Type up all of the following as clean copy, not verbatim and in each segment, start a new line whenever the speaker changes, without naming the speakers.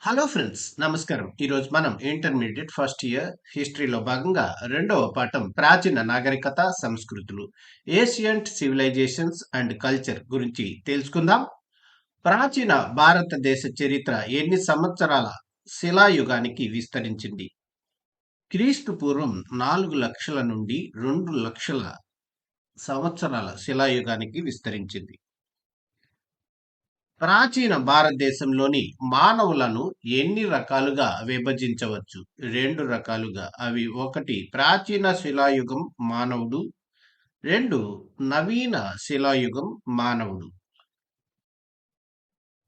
Hello friends, నమస్కారం. ఈరోజు మనం ఇంటర్మీడియట్ ఫస్ట్ ఇయర్ హిస్టరీలో భాగంగా రెండవ పాఠం ప్రాచీన నాగరికత సంస్కృతులు ఏషియంట్ సివిలైజేషన్స్ అండ్ కల్చర్ గురించి తెలుసుకుందాం. ప్రాచీన భారతదేశ చరిత్ర ఎన్ని సంవత్సరాల శిలాయుగానికి విస్తరించింది? క్రీస్తు పూర్వం 4 లక్షల నుండి 2 లక్షల సంవత్సరాల శిలాయుగానికి విస్తరించింది. ప్రాచీన భారతదేశంలోని మానవులను ఎన్ని రకాలుగా విభజించవచ్చు? 2 రకాలుగా. అవి: ఒకటి ప్రాచీన శిలాయుగం మానవుడు, 2 నవీన శిలాయుగం మానవుడు.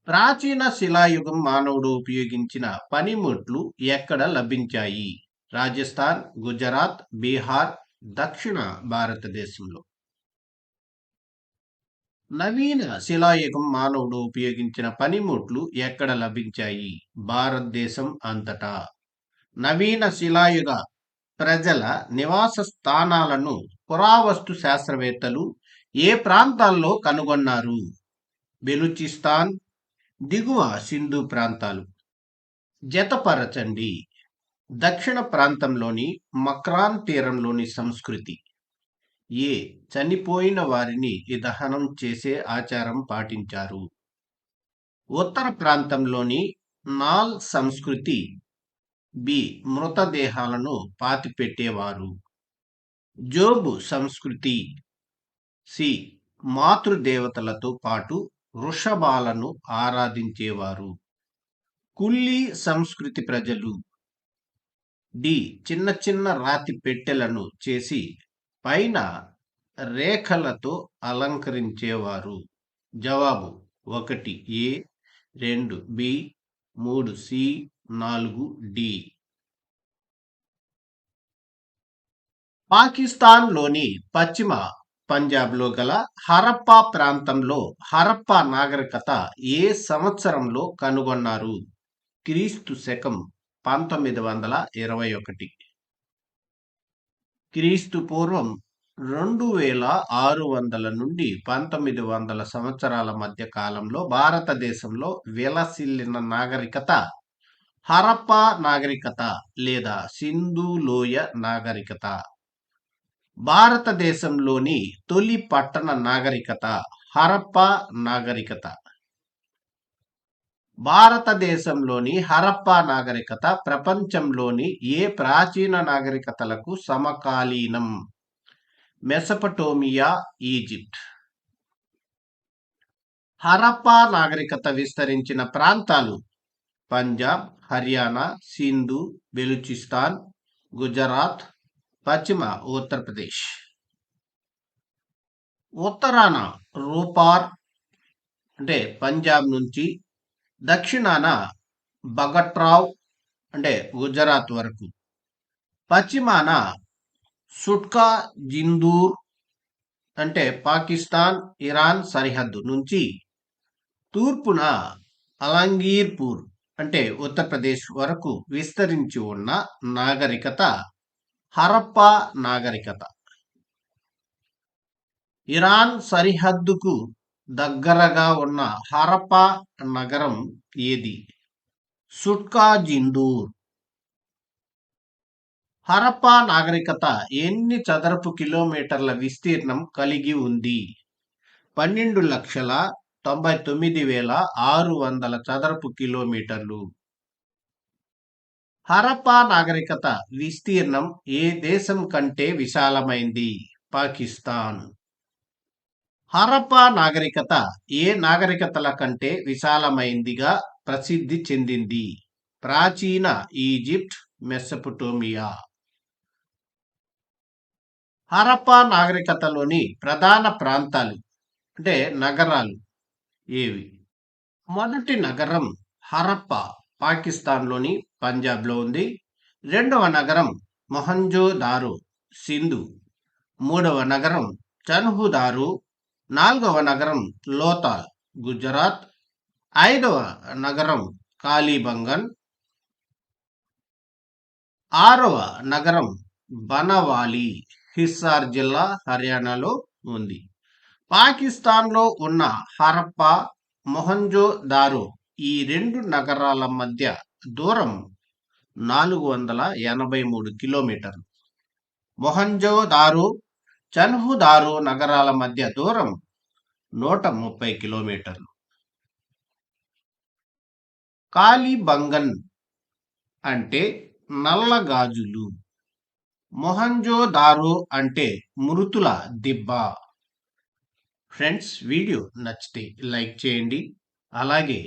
ప్రాచీన శిలాయుగం మానవుడు ఉపయోగించిన పనిముట్లు ఎక్కడ లభించాయి? రాజస్థాన్, గుజరాత్, బీహార్, దక్షిణ భారతదేశంలో. నవీన శిలాయుగం మానవుడు ఉపయోగించిన పనిముట్లు ఎక్కడ లభించాయి? భారతదేశం అంతటా. నవీన శిలాయుగ ప్రజల నివాస స్థానాలను పురావస్తు శాస్త్రవేత్తలు ఏ ప్రాంతాల్లో కనుగొన్నారు? బెలూచిస్తాన్, దిగువ సింధు ప్రాంతాలు. జతపరచండి. దక్షిణ ప్రాంతంలోని మక్రాన్ తీరంలోని సంస్కృతి. ఏ చనిపోయిన వారిని దహనం చేసే ఆచారం పాటించారు. ఉత్తర ప్రాంతంలోని నాల్ సంస్కృతి. బి మృతదేహాలను పాతిపెట్టేవారు. జోబు సంస్కృతి. సి మాతృదేవతలతో పాటు వృషభాలను ఆరాధించేవారు. కుల్లీ సంస్కృతి ప్రజలు. డి చిన్న చిన్న రాతి పెట్టెలను చేసి పైన రేఖలతో అలంకరించేవారు. జవాబు: 1 ఏ, 2 బి, 3 సి, 4 డి. పాకిస్తాన్లోని పశ్చిమ పంజాబ్లో గల హరప్పా ప్రాంతంలో హరప్పా నాగరికత ఏ సంవత్సరంలో కనుగొన్నారు? క్రీస్తు శకం 1921. క్రీస్తు పూర్వం 2600 నుండి 1900 సంవత్సరాల మధ్య కాలంలో భారతదేశంలో విలసిల్లిన నాగరికత హరప్పా నాగరికత లేదా సింధు లోయ నాగరికత. భారతదేశంలోని తొలి పట్టణ నాగరికత హరప్పా నాగరికత. భారతదేశంలోని హరప్పా నాగరికత ప్రపంచంలోని ఏ ప్రాచీన నాగరికతలకు సమకాలీనం? Mesopotamia, Egypt. హరప్పా నాగరికత విస్తరించిన ప్రాంతాలు: పంజాబ్, హర్యానా, సింధు, బెలూచిస్తాన్, గుజరాత్, పశ్చిమ ఉత్తరప్రదేశ్. ఉత్తరాన రూపార్ అంటే పంజాబ్ నుంచి, దక్షిణాన బగట్రావ్ అంటే గుజరాత్ వరకు, పశ్చిమాన సుట్కా జిందూర్ అంటే పాకిస్తాన్ ఇరాన్ సరిహద్దు నుంచి, తూర్పున అలంగీర్పూర్ అంటే ఉత్తరప్రదేశ్ వరకు విస్తరించి ఉన్న నాగరికత హరప్పా నాగరికత. ఇరాన్ సరిహద్దుకు దగ్గరగా ఉన్న హరప్పా నగరం ఏది? సుట్కా జిందూర్. హరప్పా నాగరికత ఎన్ని చదరపు కిలోమీటర్ల విస్తీర్ణం కలిగి ఉంది? 12,99,600 చదరపు కిలోమీటర్లు. హరప్పా నాగరికత విస్తీర్ణం ఏ దేశం కంటే విశాలమైంది? పాకిస్తాన్. హరప్పా నాగరికత ఏ నాగరికతల కంటే విశాలమైందిగా ప్రసిద్ధి చెందింది? ప్రాచీన ఈజిప్ట్, మెసపటోమియా. హరప్పా నాగరికతలోని ప్రధాన ప్రాంతాలు అంటే నగరాలు ఏవి? మొదటి నగరం హరప్పా పాకిస్తాన్లోని పంజాబ్లో ఉంది. రెండవ నగరం మొహంజోదారో సింధు. మూడవ నగరం చన్హుదారో. నాలుగవ నగరం లోతాల్ గుజరాత్. ఐదవ నగరం కాళీబంగన్. ఆరవ నగరం బనవాలి హిస్సార్ జిల్లా హర్యానాలో ఉంది. పాకిస్తాన్లో ఉన్న హరప్పా, మొహంజోదారో ఈ రెండు నగరాల మధ్య దూరం 483 కిలోమీటర్లు. మొహంజోదారో, చన్హుదారో నగరాల మధ్య దూరం 130 కిలోమీటర్లు. కాలిబంగన్ అంటే నల్లగాజులు. మొహంజోదారో అంటే మృతుల దిబ్బ. ఫ్రెండ్స్, వీడియో నచ్చితే లైక్ చేయండి. అలాగే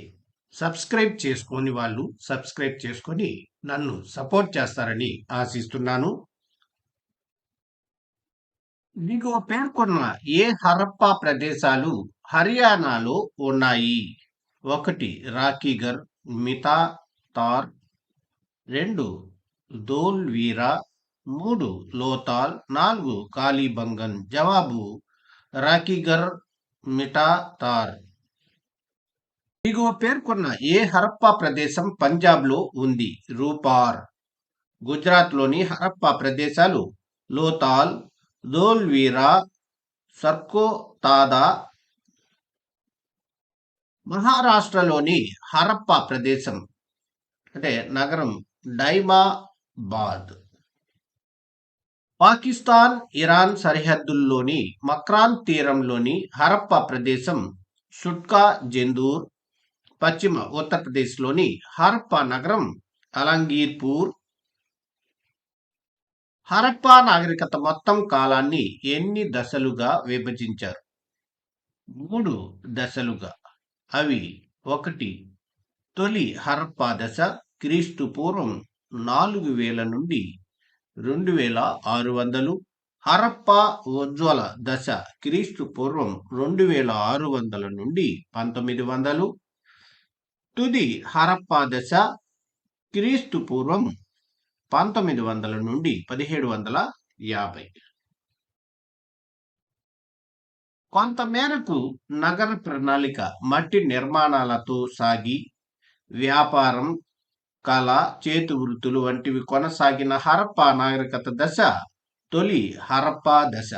సబ్స్క్రైబ్ చేసుకోని వాళ్ళు సబ్స్క్రైబ్ చేసుకొని నన్ను సపోర్ట్ చేస్తారని ఆశిస్తున్నాను. దిగువ పేర్కొన్న ఏ హరప్పా ప్రదేశాలు హర్యానాలో ఉన్నాయి? 1 రాకీగర్, మితా తార్, 2 ధోల్వీరా, 3 లోతాల్, 4 కాలిబంగన్. జవాబు రాకీగర్, మిటా తార్. దిగువ పేర్కొన్న ఏ హరప్పా ప్రదేశం పంజాబ్లో ఉంది? రూపార్. గుజరాత్లోని హరప్పా ప్రదేశాలు లోతాల్, ధోల్వీరా, సర్కోతాదా. మహారాష్ట్రలోని హరప్పా ప్రదేశం అంటే నగరం డైమాబాద్. పాకిస్తాన్ ఇరాన్ సరిహద్దుల్లోని మక్రాన్ తీరంలోని హరప్పా ప్రదేశం సుట్కా జెందూర్. పశ్చిమ ఉత్తరప్రదేశ్లోని హరప్పా నగరం అలంగీర్పూర్. హరప్పా నాగరికత మొత్తం కాలాన్ని ఎన్ని దశలుగా విభజించారు? 3 దశలుగా. అవి 1 తొలి హరప్పా దశ క్రీస్తు పూర్వం 4000 నుండి 2600. హరప్పా ఉజ్వల దశ క్రీస్తు పూర్వం 2600 నుండి 1900. తుది హరప్పా దశ క్రీస్తు పూర్వం 1900 నుండి 1750. కొంతమేరకు నగర ప్రణాళిక మట్టి నిర్మాణాలతో సాగి వ్యాపారం, కళ, చేతి వృత్తులు వంటివి కొనసాగిన హరప్పా నాగరికత దశ తొలి హరప్పా దశ.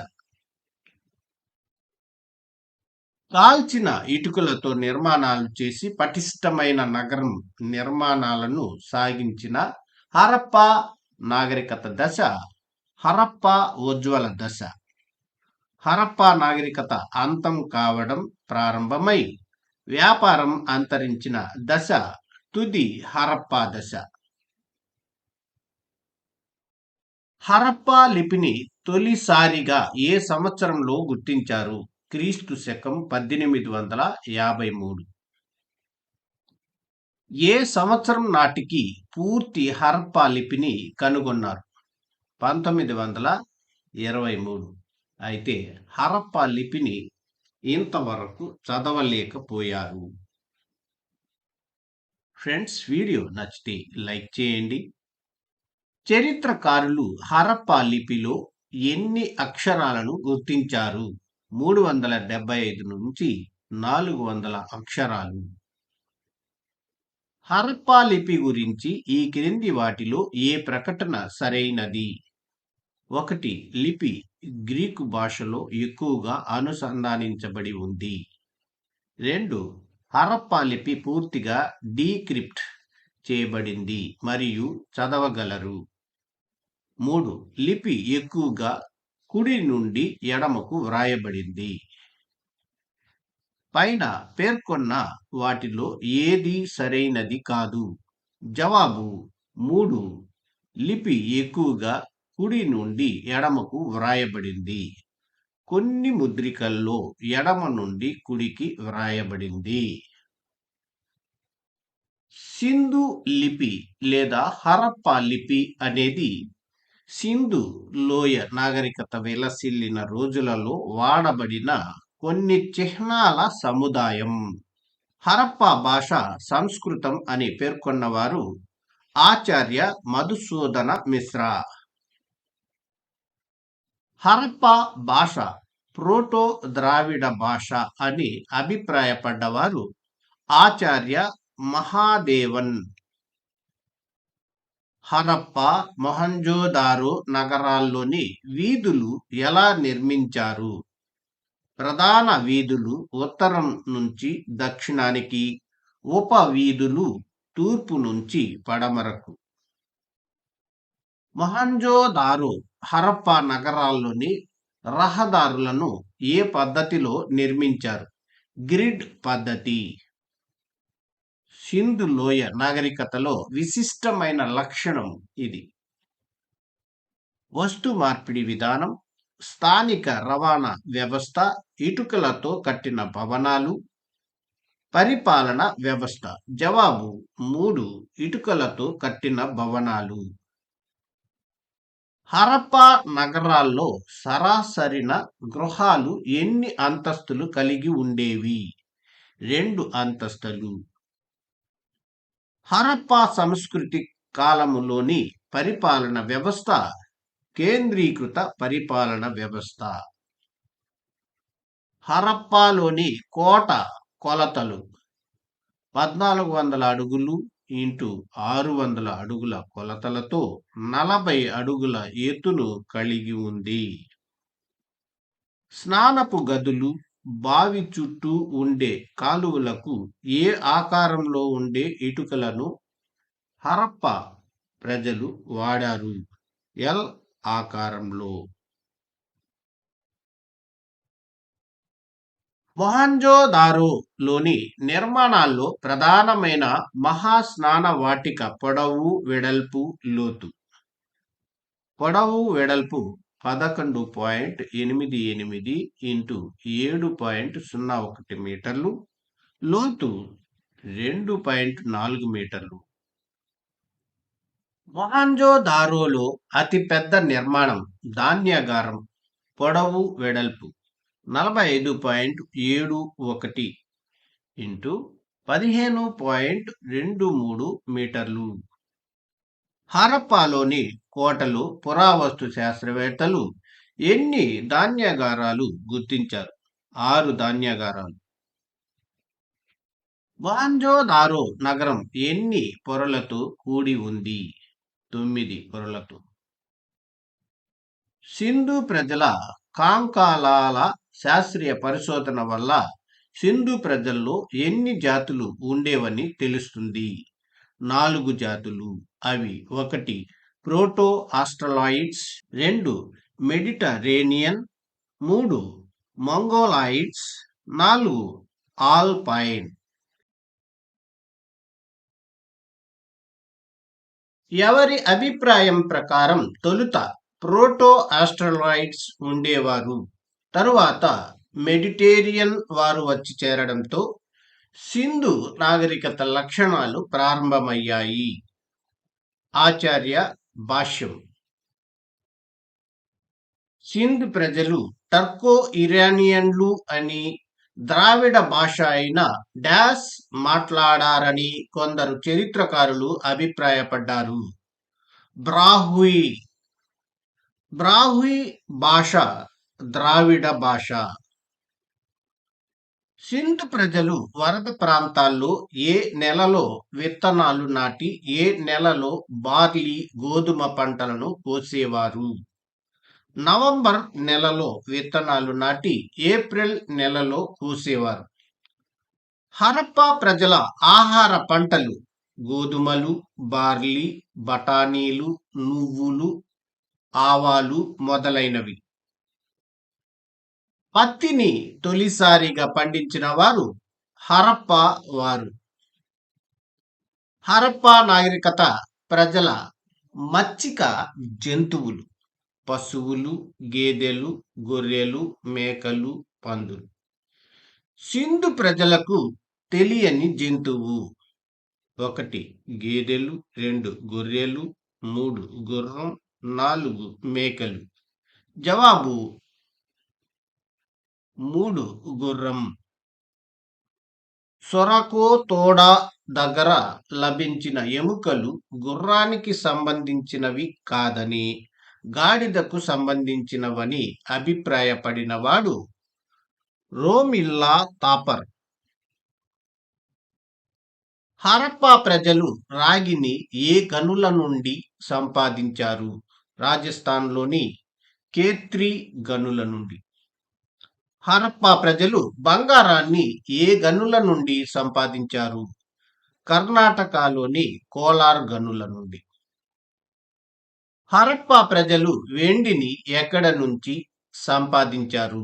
కాల్చిన ఇటుకలతో నిర్మాణాలు చేసి పటిష్టమైన నగరం నిర్మాణాలను సాగించిన హరప్పా నాగరికత దశ హరప్పా ఉజ్వల దశ. హరప్పా నాగరికత అంతం కావడం ప్రారంభమై వ్యాపారం అంతరించిన దశ తుది హరప్పా దశ. హరప్పా లిపిని తొలిసారిగా ఏ సంవత్సరంలో గుర్తించారు? క్రీస్తు శకం 1853. ఏ సంవత్సరం నాటికి పూర్తి హరప్పా లిపిని కనుగొన్నారు? 1923. అయితే హరప్పా లిపిని ఇంతవరకు చదవలేకపోయారు. ఫ్రెండ్స్, వీడియో నచ్చితే లైక్ చేయండి. చరిత్రకారులు హరప్పా లిపిలో ఎన్ని అక్షరాలను గుర్తించారు? 375 నుంచి 400 అక్షరాలు. హరప్పా లిపి గురించి ఈ క్రింది వాటిలో ఏ ప్రకటన సరైనది? 1 లిపి గ్రీకు భాషలో ఎక్కువగా అనుసంధానించబడి ఉంది. 2 హరప్పా లిపి పూర్తిగా డీక్రిప్ట్ చేయబడింది మరియు చదవగలరు. 3 లిపి ఎక్కువగా కుడి నుండి ఎడమకు వ్రాయబడింది. పైన పేర్కొన్న వాటిలో ఏది సరైనది కాదు? జవాబు 3 లిపి ఎక్కువగా కుడి నుండి ఎడమకు వ్రాయబడింది. కొన్ని ముద్రికల్లో ఎడమ నుండి కుడికి వ్రాయబడింది. సింధు లిపి లేదా హరప్పా లిపి అనేది సింధు లోయ నాగరికత విలసిల్లిన రోజులలో వాడబడిన కొన్ని చిహ్నాల సముదాయం. హరప్పా భాష సంస్కృతం అని పేర్కొన్నవారు ఆచార్య మధుసూదన మిశ్రా. హరప్పా భాష ప్రోటో ద్రావిడ భాష అని అభిప్రాయపడ్డవారు ఆచార్య మహాదేవన్. హరప్పా, మొహంజోదారో నగరాల్లోని వీధులు ఎలా నిర్మించారు? ప్రధాన వీధులు ఉత్తరం నుంచి దక్షిణానికి, ఉప వీధులు తూర్పు నుంచి పడమరకు. మొహంజోదారో హరప్పా నగరాల్లోని రహదారులను ఏ పద్ధతిలో నిర్మించారు? గ్రిడ్ పద్ధతి. సింధు లోయ నాగరికతలో విశిష్టమైన లక్షణం ఇది. వస్తు మార్పిడి విధానం, స్థానిక రవాణా వ్యవస్థ, ఇటుకలతో కట్టిన భవనాలు, పరిపాలన వ్యవస్థ. జవాబు 3 ఇటుకలతో కట్టిన భవనాలు. హరప్పా నగరాల్లో సరాసరిన గృహాలు ఎన్ని అంతస్తులు కలిగి ఉండేవి? 2 అంతస్తులు. హరప్పా సంస్కృతి కాలములోని పరిపాలన వ్యవస్థ కేంద్రీకృత పరిపాలన వ్యవస్థ. హరప్పాలోని కోట కొలతలు 1400 అడుగులు ఇంటూ 600 అడుగుల కొలతలతో 40 అడుగుల ఎత్తును కలిగి ఉంది. స్నానపు గదులు, బావి చుట్టూ ఉండే కాలువలకు ఏ ఆకారంలో ఉండే ఇటుకలను హరప్పా ప్రజలు వాడారు? ఎల్ ఆకారంలో. మొహంజోదారోలోని నిర్మాణాల్లో ప్రధానమైన మహాస్నాన వాటిక పొడవు, వెడల్పు, లోతు. పొడవు వెడల్పు 11.88 ఇంటూ 7.01 మీటర్లు, లోతు 2.4 మీటర్లు. మొహంజోదారోలో అతిపెద్ద నిర్మాణం ధాన్యాగారం. పొడవు వెడల్పు 45.71 ఇంటూ 15.23 మీటర్లు. హరప్పాలోని కోటలో పురావస్తు శాస్త్రవేత్తలు ఎన్ని ధాన్యాగారాలు గుర్తించారు? 6 ధాన్యాగారాలు. మొహంజోదారో నగరం ఎన్ని పొరలతో కూడి ఉంది? 9 పొరలతో. సింధు ప్రజల కాంకాలాల శాస్త్రీయ పరిశోధన వల్ల సింధు ప్రజల్లో ఎన్ని జాతులు ఉండేవని తెలుస్తుంది? 4 జాతులు. అవి 1 proto Australoids, 2 Mediterranean, 3 Mongoloids, 4 alpine. ఎవరి అభిప్రాయం ప్రకారం తొలుత ప్రోటో ఆస్ట్రలాయిడ్స్ ఉండేవారు, తరువాత మెడిటేరియన్ వారు వచ్చి చేరడంతో సింధు నాగరికత లక్షణాలు ప్రారంభమయ్యాయి. ఆచార్య భాష్యం. సింధ్ ప్రజలు టర్కో ఇరానియన్లు అని, ద్రావిడ భాష అయిన డాష్ మాట్లాడారని కొందరు చరిత్రకారులు అభిప్రాయపడ్డారు. బ్రాహ్మీ భాష ద్రావిడ భాష. సింధ్ ప్రజలు వరద ప్రాంతాల్లో ఏ నెలలో విత్తనాలు నాటి ఏ నెలలో బార్లీ, గోధుమ పంటలను కోసేవారు? నవంబర్ నెలలో విత్తనాలు నాటి ఏప్రిల్ నెలలో కోసేవారు. హరప్పా ప్రజల ఆహార పంటలు గోధుమలు, బార్లీ, బఠానీలు, నువ్వులు, ఆవాలు మొదలైనవి. పత్తిని తొలిసారిగా పండించిన వారు హరప్పా వారు. హరప్పా నాగరికత ప్రజల మచ్చిక జంతువులు పశువులు, గేదెలు, గొర్రెలు, మేకలు, పందులు. సింధు ప్రజలకు తెలియని జంతువు 1 గేదెలు, 2 గొర్రెలు, 3 గుర్రం, 4 మేకలు. జవాబు 3 గుర్రం. సొరకోతోడా దగ్గర లభించిన ఎముకలు గుర్రానికి సంబంధించినవి కాదని, గాడిదకు సంబంధించినవని అభిప్రాయపడినవాడు రోమిల్లా తాపర్. హరప్పా ప్రజలు రాగిని ఏ గనుల నుండి సంపాదించారు? రాజస్థాన్లోని ఖేత్రి గనుల నుండి. హరప్పా ప్రజలు బంగారాన్ని ఏ గనుల నుండి సంపాదించారు? కర్ణాటకలోని కోలార్ గనుల నుండి. హరప్పా ప్రజలు వెండిని ఎక్కడ నుంచి సంపాదించారు?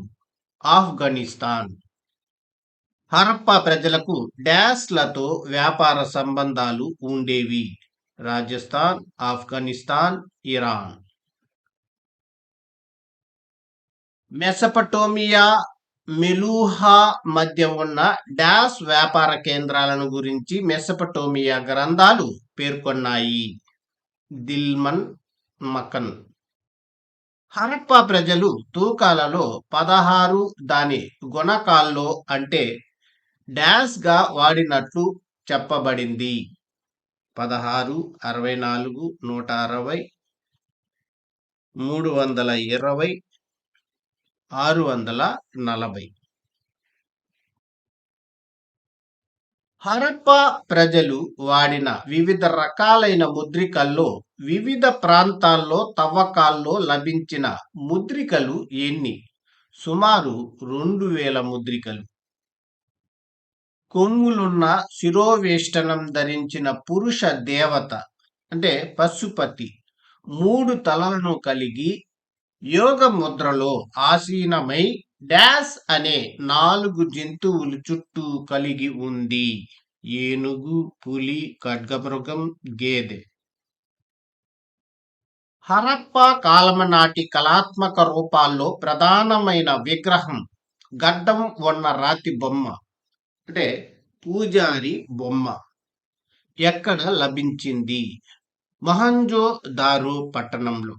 ఆఫ్ఘనిస్తాన్. హరప్పా ప్రజలకు డాష్లతో వ్యాపార సంబంధాలు ఉండేవి? రాజస్థాన్, ఆఫ్ఘనిస్తాన్, ఇరాన్. మెసపటోమియా, మెలూహా మధ్య ఉన్న డాష్ వ్యాపార కేంద్రాలను గురించి మెసపటోమియా గ్రంథాలు పేర్కొన్నాయి? దిల్మన్, మకన్. హరప్పా ప్రజలు తూకాలలో 16 దాని గుణకాల్లో అంటే డాష్ గా వాడినట్లు చెప్పబడింది? 16, 64, 160, 320, 640. హరప్పా ప్రజలు వాడిన వివిధ రకాలైన ముద్రికల్లో వివిధ ప్రాంతాల్లో తవ్వకాల్లో లభించిన ముద్రికలు ఎన్ని? సుమారు 2000 ముద్రికలు. కొమ్ములున్న శిరోవేష్టనం ధరించిన పురుష దేవత అంటే పశుపతి 3 తలలను కలిగి యోగ ముద్రలో ఆసీనమై డాష్ అనే 4 జంతువులు చుట్టూ కలిగి ఉంది? ఏనుగు, పులి, ఖడ్గమృగం, గేదె. హరప్పా కాలం నాటి కళాత్మక రూపాల్లో ప్రధానమైన విగ్రహం గడ్డం ఉన్న రాతి బొమ్మ అంటే పూజారి బొమ్మ ఎక్కడ లభించింది? మొహంజో దారో పట్టణంలో.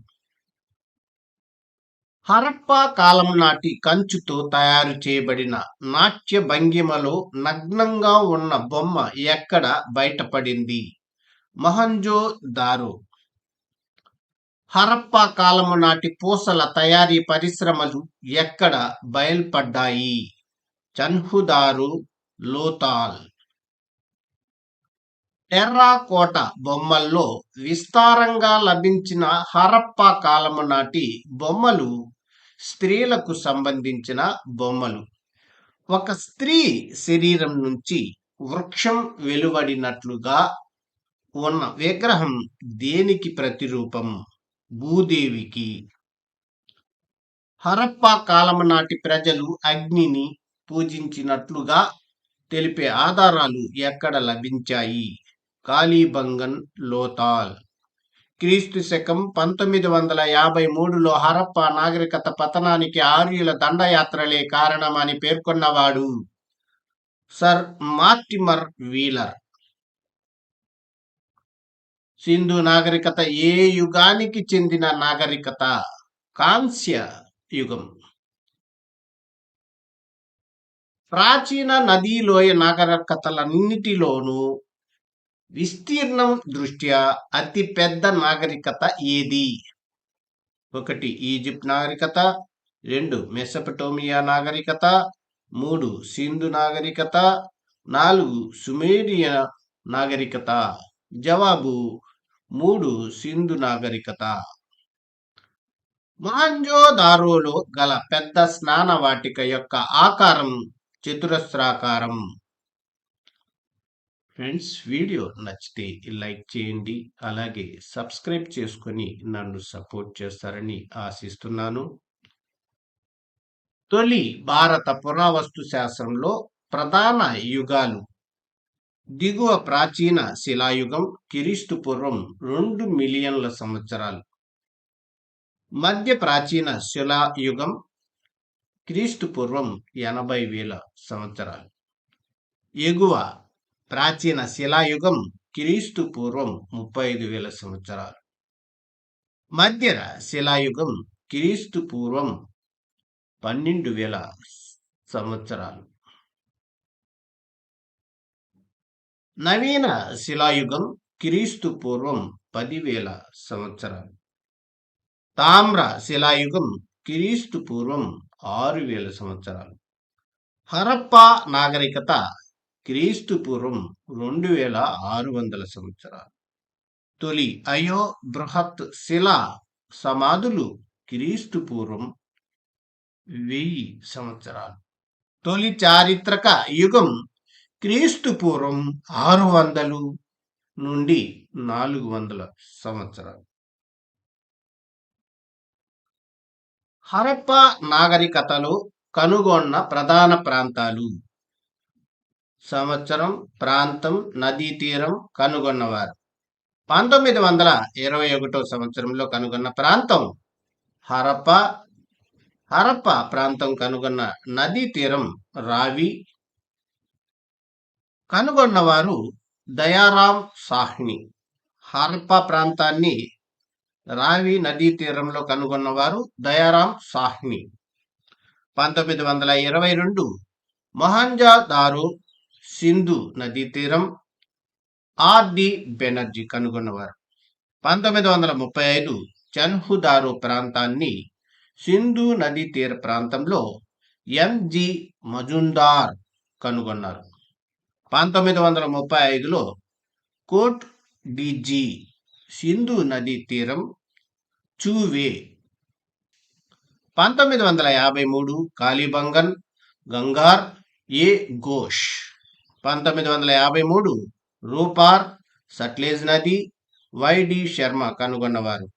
హరప్పా కాలం నాటి కంచుతో తయారు చేయబడిన నాట్య భంగిమలో నగ్నంగా ఉన్న బొమ్మ ఎక్కడ బయటపడింది? మొహంజో దారో. హరప్పా కాలము నాటి పూసల తయారీ పరిశ్రమలు ఎక్కడ బయల్పడ్డాయి? చన్హుదారో, లోతాల్. టెర్రాకోట బొమ్మల్లో విస్తారంగా లభించిన హరప్పా కాలము నాటి బొమ్మలు స్త్రీలకు సంబంధించిన బొమ్మలు. ఒక స్త్రీ శరీరం నుంచి వృక్షం వెలువడినట్లుగా ఉన్న విగ్రహం దేనికి ప్రతిరూపం? భూదేవికి. హరప్పా కాలము నాటి ప్రజలు అగ్నిని పూజించినట్లుగా తెలిపే ఆధారాలు ఎక్కడ లభించాయి? కాళీబంగన్, లోతాల్. క్రీస్తు శకం 1953లో హరప్పా నాగరికత పతనానికి ఆర్యుల దండయాత్రలే కారణమని పేర్కొన్నవాడు? Sir Mortimer Wheeler. సింధు నాగరికత ఏ యుగానికి చెందిన నాగరికత? కాంస్య యుగం. ప్రాచీన నదీలోయ నాగరికతలన్నిటిలోనూ విస్తీర్ణం దృష్ట్యా అతి పెద్ద నాగరికత ఏది? 1 ఈజిప్ట్ నాగరికత, 2 మెసపటోమియా నాగరికత, 3 సింధు నాగరికత, 4 సుమేరియా నాగరికత. జవాబు 3 సింధు నాగరికత. మొహంజో దారోలో గల పెద్ద స్నాన వాటిక యొక్క ఆకారం చతురస్రాకారం. ఫ్రెండ్స్, వీడియో నచ్చితే లైక్ చేయండి, అలాగే సబ్స్క్రైబ్ చేసుకొని నన్ను సపోర్ట్ చేస్తారని ఆశిస్తున్నాను. తొలి భారత పురావస్తు శాస్త్రంలో ప్రధాన యుగాలు: దిగువ ప్రాచీన శిలాయుగం క్రీస్తు పూర్వం 2 మిలియన్ల సంవత్సరాలు. మధ్య ప్రాచీన శిలాయుగం క్రీస్తు పూర్వం 80,000 సంవత్సరాలు. ఎగువ ప్రాచీన శిలాయుగం క్రీస్తు పూర్వం 35,000 సంవత్సరాలు. మధ్య శిలాయుగం క్రీస్తు పూర్వం 12,000 సంవత్సరాలు. నవీన శిలాయుగం క్రీస్తు పూర్వం 10,000 సంవత్సరాలు. తామ్ర శిలాయుగం క్రీస్తు పూర్వం 6,000 సంవత్సరాలు. హరప్పా నాగరికత క్రీస్తు పూర్వం 2,600 సంవత్సరాలు. తొలి అయో బృహత్ శిలా సమాధులు క్రీస్తు పూర్వం 1000 సంవత్సరాలు. తొలి చారిత్రక యుగం క్రీస్తు పూర్వం 600 నుండి 400 సంవత్సరాలు. హరప్పా నాగరికతలో కనుగొన్న ప్రధాన ప్రాంతాలు. సంవత్సరం, ప్రాంతం, నదీ తీరం, కనుగొన్నవారు. 1921 సంవత్సరంలో కనుగొన్న ప్రాంతం హరప్పా. హరప్పా ప్రాంతం కనుగొన్న నదీ తీరం రావి. కనుగొన్నవారు దయారాం సాహ్ని. హరప్పా ప్రాంతాన్ని రావి నదీ తీరంలో కనుగొన్నవారు దయారాం సాహ్ని. 1922 మొహంజదారో సింధు నదీ తీరం ఆర్డి బెనర్జీ కనుగొన్నవారు. 1935 చన్హుదారో ప్రాంతాన్ని సింధు నదీ తీర ప్రాంతంలో ఎంజి మజుందార్ కనుగొన్నారు. 1935లో కోట్ డిజీ సింధు నదీ తీరం చూవే. 1953 కాలిబంగన్ గంగార్ ఏ ఘోష్. 1953 రూపార్ సట్లెజ్ నది వైడి శర్మ కనుగొన్నవారు.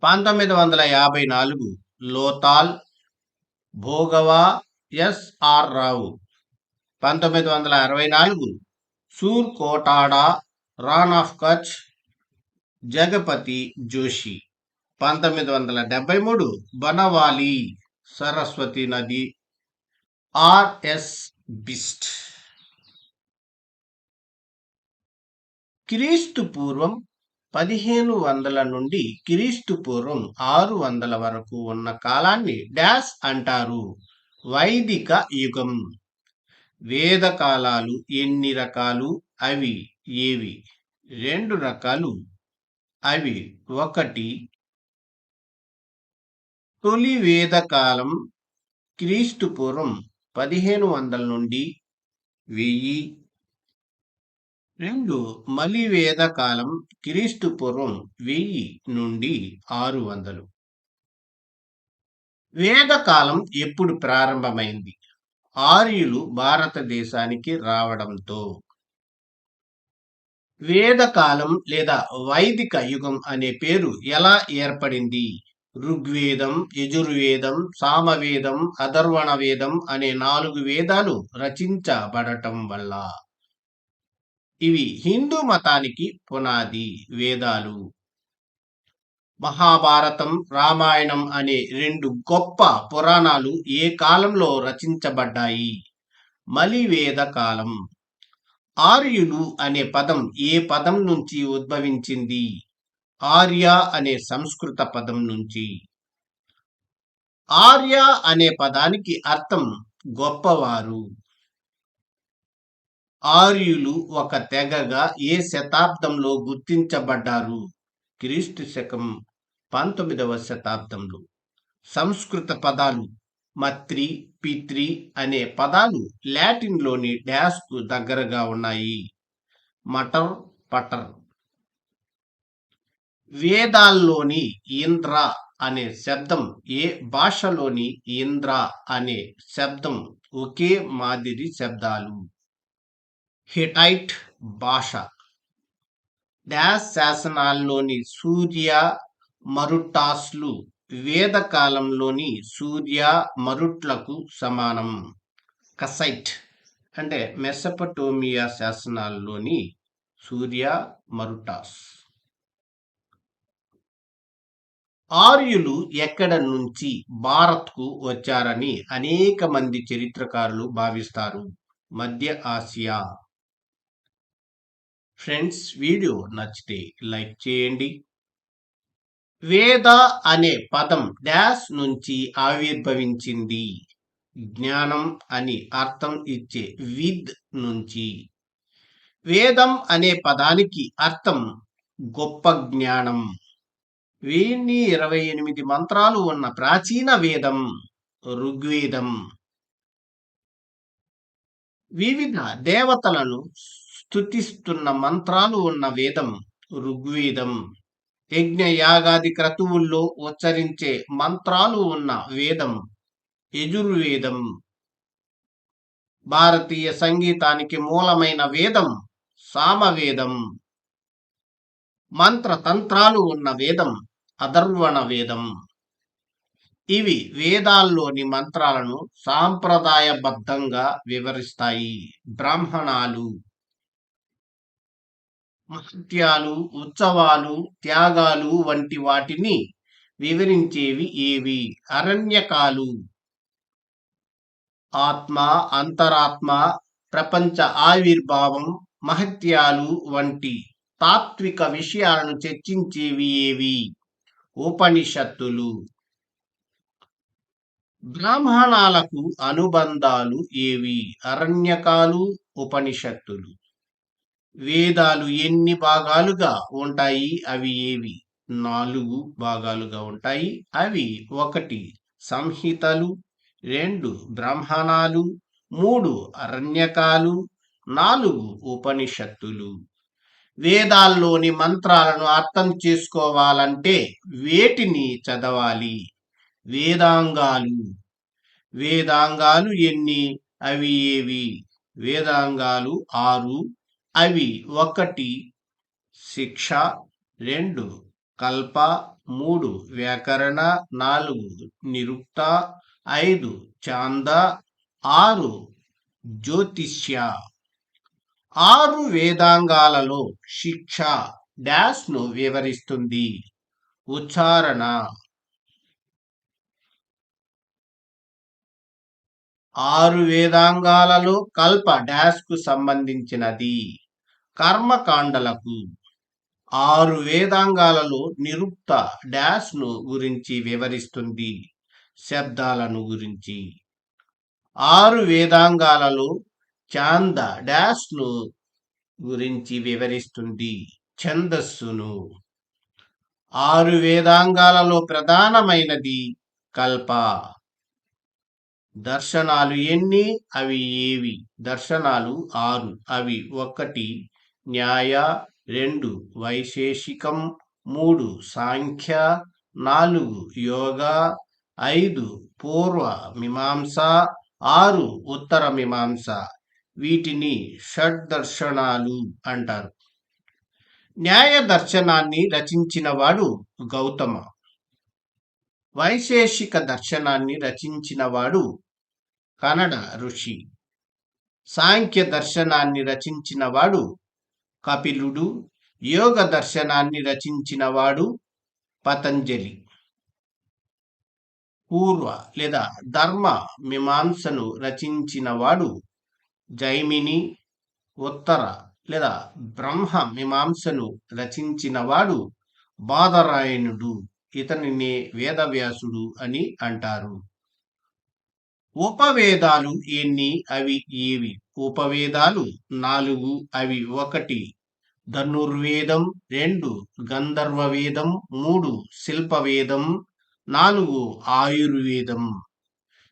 1954 Lothal Bhogava SR Rao. 1964 Surkotada Rann of Kutch Jagapati Joshi. 1973 Banawali Saraswati నది ఆర్ఎస్ బిస్ట్. క్రీస్తు పూర్వం 1500 నుండి క్రీస్తు పూర్వం 600 వరకు ఉన్న కాలాన్ని డాష్ అంటారు. వైదిక యుగం. వేద కాలాలు ఎన్ని రకాలు? అవి ఏవి? 2 రకాలు. అవి 1 తొలి వేద కాలం క్రీస్తు పూర్వం 1500 నుండి 1000. 2 మలి వేద కాలం క్రీస్తు పూర్వం 1000 నుండి 600. వేద కాలం ఎప్పుడు ప్రారంభమైంది? ఆర్యులు భారతదేశానికి రావడంతో. వేద కాలం లేదా వైదిక యుగం అనే పేరు ఎలా ఏర్పడింది? ఋగ్వేదం, యజుర్వేదం, సామవేదం, అథర్వణ వేదం అనే 4 వేదాలు రచించబడటం వల్ల. ఇవి హిందూ మతానికి పునాది వేదాలు. మహాభారతం, రామాయణం అనే 2 గొప్ప పురాణాలు ఏ కాలంలో రచించబడ్డాయి? మలివేద కాలం. ఆర్యులు అనే పదం ఏ పదం నుంచి ఉద్భవించింది? ఆర్య అనే సంస్కృత పదం నుంచి. ఆర్య అనే పదానికి అర్థం గొప్పవారు. ఆర్యులు ఒక తెగగా ఏ శతాబ్దంలో గుర్తించబడ్డారు? క్రీస్తు శకం 19వ శతాబ్దంలో. సంస్కృత పదాలు మత్రి, పిత్రి అనే పదాలు లాటిన్లోని డాష్కు దగ్గరగా ఉన్నాయి. మటర్, పటర్. వేదాల్లోని ఇంద్ర అనే శబ్దం ఏ భాషలోని ఇంద్ర అనే శబ్దం ఒకే మాదిరి శబ్దాలు. హిటైట్ భాష. డాష్ శాసనాల్లోని సూర్య మరుటాస్లు వేద కాలంలోని సూర్య మరుట్లకు సమానం. కసైట్ అంటే మెసపటోమియా శాసనాల్లోని సూర్య మరుటాస్. ఆర్యులు ఎక్కడ నుంచి భారత్కు వచ్చారని అనేక మంది చరిత్రకారులు భావిస్తారు? మధ్య ఆసియా. ఫ్రెండ్స్, వీడియో నచ్చితే లైక్ చేయండి. వేద అనే పదం డాష్ నుంచి ఆవిర్భవించింది? జ్ఞానం అని అర్థం ఇచ్చే విద్ నుంచి. వేదం అనే పదానికి అర్థం గొప్ప జ్ఞానం. 1028 మంత్రాలు ఉన్న ప్రాచీన వేదం ఋగ్వేదం. వివిధ దేవతలను స్తుతిస్తున్న మంత్రాలు ఉన్న వేదం ఋగ్వేదం. యజ్ఞ యాగాది క్రతువుల్లో ఉచ్చరించే మంత్రాలు ఉన్న వేదం యజుర్వేదం. భారతీయ సంగీతానికి మూలమైన వేదం సామవేదం. మంత్రతంత్రాలు ఉన్న వేదం అథర్వణ వేదం. ఇవి వేదాల్లోని మంత్రాలను సాంప్రదాయబద్ధంగా వివరిస్తాయి. బ్రాహ్మణాలు మహత్యాలు, ఉత్సవాలు, త్యాగాలు వంటి వాటిని వివరించేవి ఏవి? అరణ్యకాలు ఆత్మ, అంతరాత్మ, ప్రపంచ ఆవిర్భావం, మహత్యాలు వంటి తాత్విక విషయాలను చర్చించేవి ఏవి? ఉపనిషత్తులు. బ్రాహ్మణాలకు అనుబంధాలు ఏవి? అరణ్యకాలు, ఉపనిషత్తులు. వేదాలు ఎన్ని భాగాలుగా ఉంటాయి? అవి ఏవి? 4 భాగాలుగా ఉంటాయి. అవి 1 సంహితలు, 2 బ్రాహ్మణాలు, 3 అరణ్యకాలు, 4 ఉపనిషత్తులు. వేదాల్లోని మంత్రాలను అర్థం చేసుకోవాలంటే వేటిని చదవాలి? వేదాంగాలు. వేదాంగాలు ఎన్ని? అవి ఏవి? వేదాంగాలు 6. అవి 1 శిక్ష, 2 కల్ప, 3 వ్యాకరణ, 4 నిరుక్త, 5 ఛాంద, 6 జ్యోతిష్య. 6 వేదాంగాలలో శిక్ష డాష్ను వివరిస్తుంది. ఉచ్చారణ. 6 వేదాంగాలలో కల్ప డాష్కు సంబంధించినది. కర్మకాండలకు. 6 వేదాంగాలలో నిరుక్త డాష్ను గురించి వివరిస్తుంది. శబ్దాలను గురించి. 6 వేదాంగాలలో ఛాంద డాష్ను గురించి వివరిస్తుంది. ఛందస్సును. 6 వేదాంగాలలో ప్రధానమైనది కల్ప. దర్శనాలు ఎన్ని? అవి ఏవి? దర్శనాలు 6. అవి 1 న్యాయ, 2 వైశేషికం, 3 సాంఖ్య, 4 యోగ, 5 పూర్వ మీమాంస, 6 ఉత్తర మీమాంస. వీటిని షడ్దర్శనాలు అంటారు. న్యాయ దర్శనాన్ని రచించినవాడు గౌతమ. వైశేషిక దర్శనాన్ని రచించినవాడు కన్నడ ఋషి. సాంఖ్య దర్శనాన్ని రచించినవాడు కపిలుడు. యోగ దర్శనాన్ని రచించినవాడు పతంజలి. పూర్వ లేదా ధర్మ మీమాంసను రచించినవాడు జైమిని. ఉత్తర లేదా బ్రహ్మ మీమాంసను రచించినవాడు బాదరాయణుడు. ఇతనినే వేదవ్యాసుడు అని అంటారు. ఉపవేదాలు ఎన్ని? అవి ఏవి? ఉపవేదాలు 4. అవి 1 ధనుర్వేదం, 2 గంధర్వవేదం, 3 శిల్పవేదం, 4 ఆయుర్వేదం.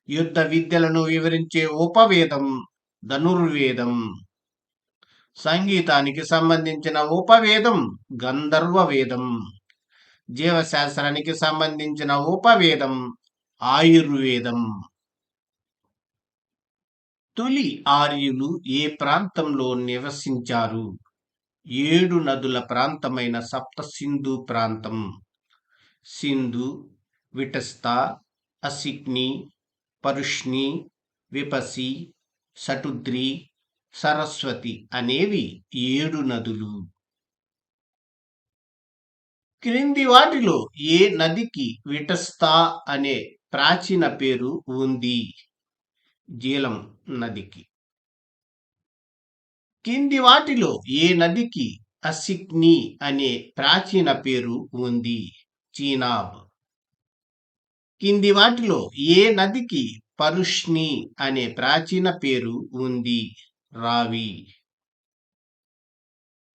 యుద్ధ విద్యలను వివరించే ఉపవేదం ధనుర్వేదం. సంగీతానికి సంబంధించిన ఉపవేదం గంధర్వవేదం. జీవశాస్త్రానికి సంబంధించిన ఉపవేదం ఆయుర్వేదం. తొలి ఆర్యులు ఏ ప్రాంతంలో నివసించారు? 7 నదుల ప్రాంతమైన సప్త సింధు ప్రాంతం. సింధు, విటస్తా, అసిక్ని, పరుష్ని, విపసి, సటుద్రి, సరస్వతి అనేవి 7 నదులు. క్రింది వాటిలో ఏ నదికి విటస్తా అనే ప్రాచీన పేరు ఉంది? జీలం నదికి. కింది వాటిలో ఏ నదికి అసిక్ని అనే ప్రాచీన పేరు ఉంది? చీనాబ్. కింది వాటిలో ఏ నదికి పరుష్ని అనే ప్రాచీన పేరు ఉంది? రావి.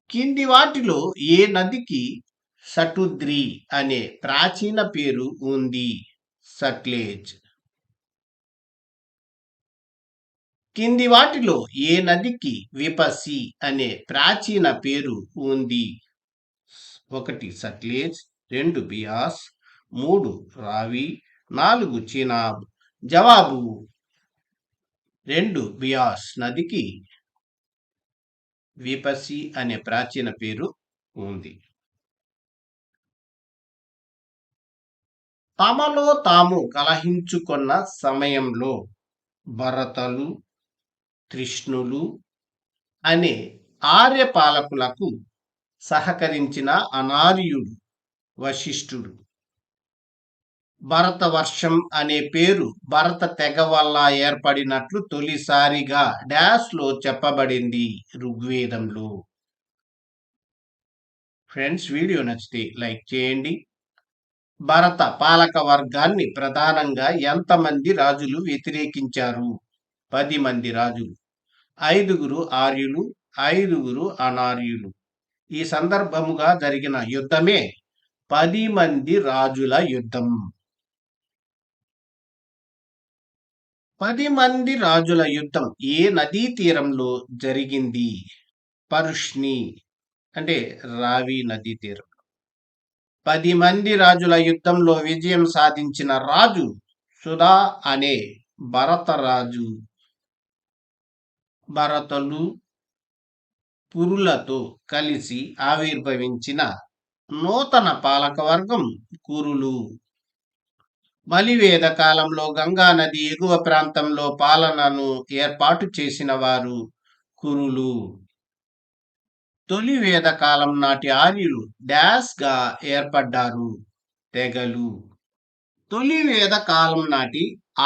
కింది వాటిలో ఏ నదికి సటుద్రి అనే ప్రాచీన పేరు ఉంది? సట్లెజ్. కింది వాటిలో ఏ నదికి విపసి అనే ప్రాచీన పేరు ఉంది? 1 సట్లెజ్, 2 బియాస్, 3 రావి, 4 చీనాబ్. జవాబు బియాస్ నదికి విపసి అనే ప్రాచీన పేరు ఉంది. తమలో తాము కలహించుకున్న సమయంలో భరతలు, త్రిష్ణులు అనే ఆర్యపాలకులకు సహకరించిన అనార్యుడు వశిష్ఠుడు. భరతవర్షం అనే పేరు భరత తెగ వల్ల ఏర్పడినట్లు తొలిసారిగా డాష్లో చెప్పబడింది ఋగ్వేదంలో. ఫ్రెండ్స్, వీడియో నచ్చితే లైక్ చేయండి. భరత పాలక వర్గాన్ని ప్రధానంగా ఎంతమంది రాజులు వ్యతిరేకించారు? 10 మంది రాజులు, 5గురు ఆర్యులు, 5గురు అనార్యులు. ఈ సందర్భముగా జరిగిన యుద్ధమే 10 మంది రాజుల యుద్ధం. 10 మంది రాజుల యుద్ధం ఏ నదీ తీరంలో జరిగింది? పరుష్ని అంటే రావి నదీ తీరం. 10 మంది రాజుల యుద్ధంలో విజయం సాధించిన రాజు సుధా అనే భరతరాజు. భరతులు, పురులతో కలిసి ఆవిర్భవించిన నూతన పాలకవర్గం కురులు. బలివేద కాలంలో గంగా నది ఎగువ ప్రాంతంలో పాలనను ఏర్పాటు చేసిన వారు కురులు. తొలి వేద కాలం నాటి ఆర్యులు గా ఏర్పడ్డారు, తెగలు. తొలి వేద కాలం నాటి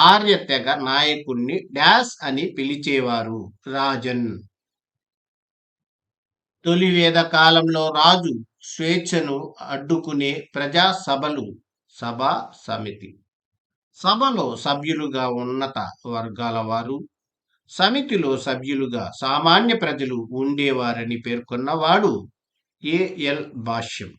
ఆర్య తెగ నాయకుణ్ణి డాష్ అని పిలిచేవారు, రాజన్. తొలి వేద కాలంలో రాజు స్వేచ్ఛను అడ్డుకునే ప్రజా సభలు, సభ సమితి. సభలో సభ్యులుగా ఉన్నత వర్గాల వారు, సమితిలో సభ్యులుగా సామాన్య ప్రజలు ఉండేవారని పేర్కొన్నవాడు ఏఎల్ భాష్యం.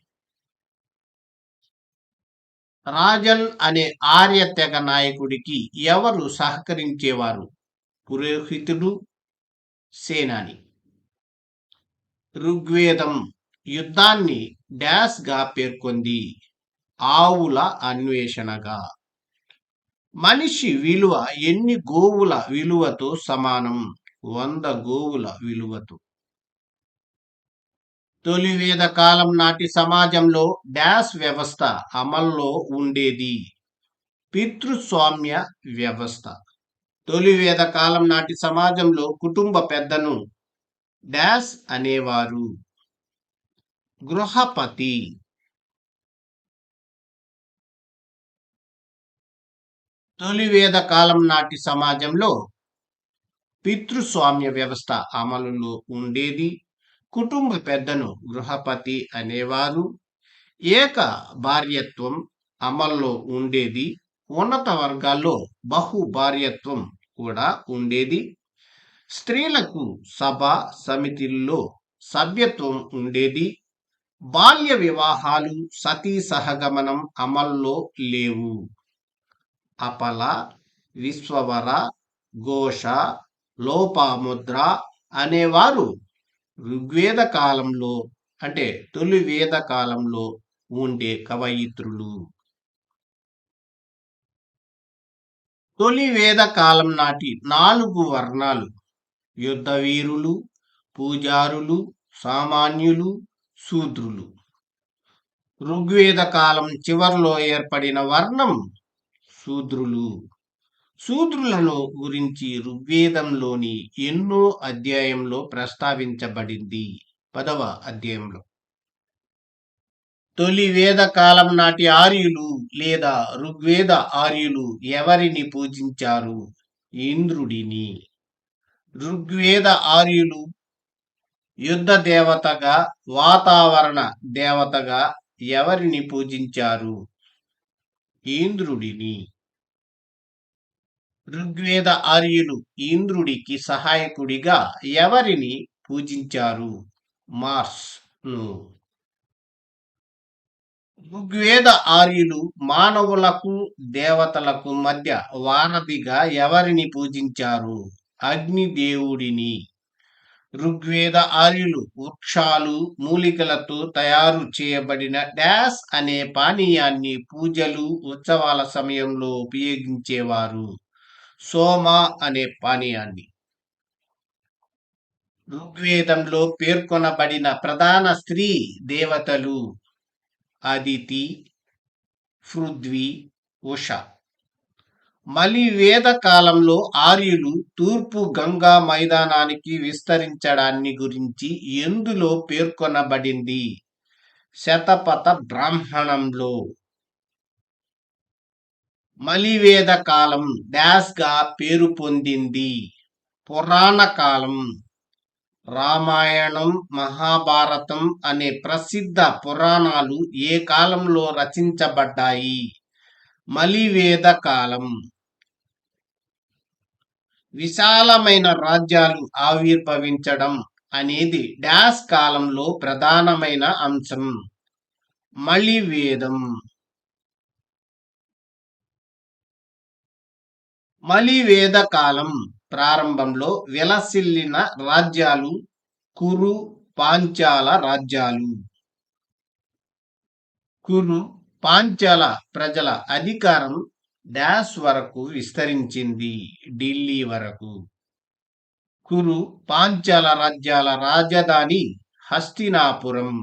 రాజన్ అనే ఆర్య తెగ నాయకుడికి ఎవరు సహకరించేవారు? పురోహితుడు, సేనాని. ఋగ్వేదం యుద్ధాన్ని గా పేర్కొంది, ఆవుల అన్వేషణగా. మనిషి విలువ ఎన్ని గోవుల విలువతో సమానం? 100 గోవుల విలువతో. తొలి వేద కాలం నాటి సమాజంలో డాష్ వ్యవస్థ అమల్లో ఉండేది, పితృస్వామ్య వ్యవస్థ. తొలి వేద కాలం నాటి సమాజంలో కుటుంబ పెద్దను డాష్ అనేవారు, గృహపతి. తొలి వేద కాలం నాటి సమాజంలో పితృస్వామ్య వ్యవస్థ అమలులో ఉండేది, కుటుంబ పెద్దను గృహపతి అనేవారు. ఏక భార్యత్వం అమల్లో ఉండేది, ఉన్నత వర్గాల్లో బహు భార్యత్వం కూడా ఉండేది. స్త్రీలకు సభ సమితిల్లో సభ్యత్వం ఉండేది. బాల్య వివాహాలు, సతీ సహగమనం అమల్లో లేవు. అపల, విశ్వవర, ఘోష, లోపాముద్ర అనేవారు ఋగ్వేద కాలంలో అంటే తొలి వేద కాలంలో ఉండే కవయిత్రులు. తొలి వేద కాలం నాటి 4 వర్ణాలు: యుద్ధవీరులు, పూజారులు, సామాన్యులు, శూద్రులు. ఋగ్వేద కాలం చివరిలో ఏర్పడిన వర్ణం శూద్రులు. శూద్రులను గురించి ఋగ్వేదంలోని ఎన్నో అధ్యాయంలో ప్రస్తావించబడింది. 10వ అధ్యాయంలో. తొలి వేద కాలం నాటి ఆర్యులు లేదా ఋగ్వేద ఆర్యులు ఎవరిని పూజించారు? ఇంద్రుడిని. ఋగ్వేద ఆర్యులు యుద్ధ దేవతగా, వాతావరణ దేవతగా ఎవరిని పూజించారు? ఇంద్రుడిని. ఋగ్వేద ఆర్యులు ఇంద్రుడికి సహాయకుడిగా ఎవరిని పూజించారు? మార్స్ ను. ఋగ్వేద ఆర్యులు మానవులకు దేవతలకు మధ్య వారధిగా ఎవరిని పూజించారు? అగ్నిదేవుడిని. ఋగ్వేద ఆర్యులు వృక్షాలు, మూలికలతో తయారు చేయబడిన డాష్ అనే పానీయాన్ని పూజలు, ఉత్సవాల సమయంలో ఉపయోగించేవారు, సోమ అనే పానీయాన్ని. ఋగ్వేదంలో పేర్కొనబడిన ప్రధాన స్త్రీ దేవతలు అదితి, పృథ్వీ, ఉష. మలివేద కాలంలో ఆర్యులు తూర్పు గంగా మైదానానికి విస్తరించడాన్ని గురించి ఎందులో పేర్కొనబడింది? శతపథ బ్రాహ్మణంలో. మలివేద కాలం డాష్ గా పేరు పొందింది? పురాణ కాలం. రామాయణం, మహాభారతం అనే ప్రసిద్ధ పురాణాలు ఏ కాలంలో రచించబడ్డాయి? మలివేద కాలం. విశాలమైన రాజ్యాలు ఆవిర్భవించడం అనేది డాష్ కాలంలో ప్రధానమైన అంశం? మలివేదం. మలివేద కాలం ప్రారంభంలో విలసిల్లిన రాజ్యాలు కురు, పాంచాల రాజ్యాలు. కురు, పాంచాల ప్రజల అధికారం డాష్ వరకు విస్తరించింది? ఢిల్లీ వరకు. కురు, పాంచాల రాజ్యాల రాజధాని హస్తినాపురం.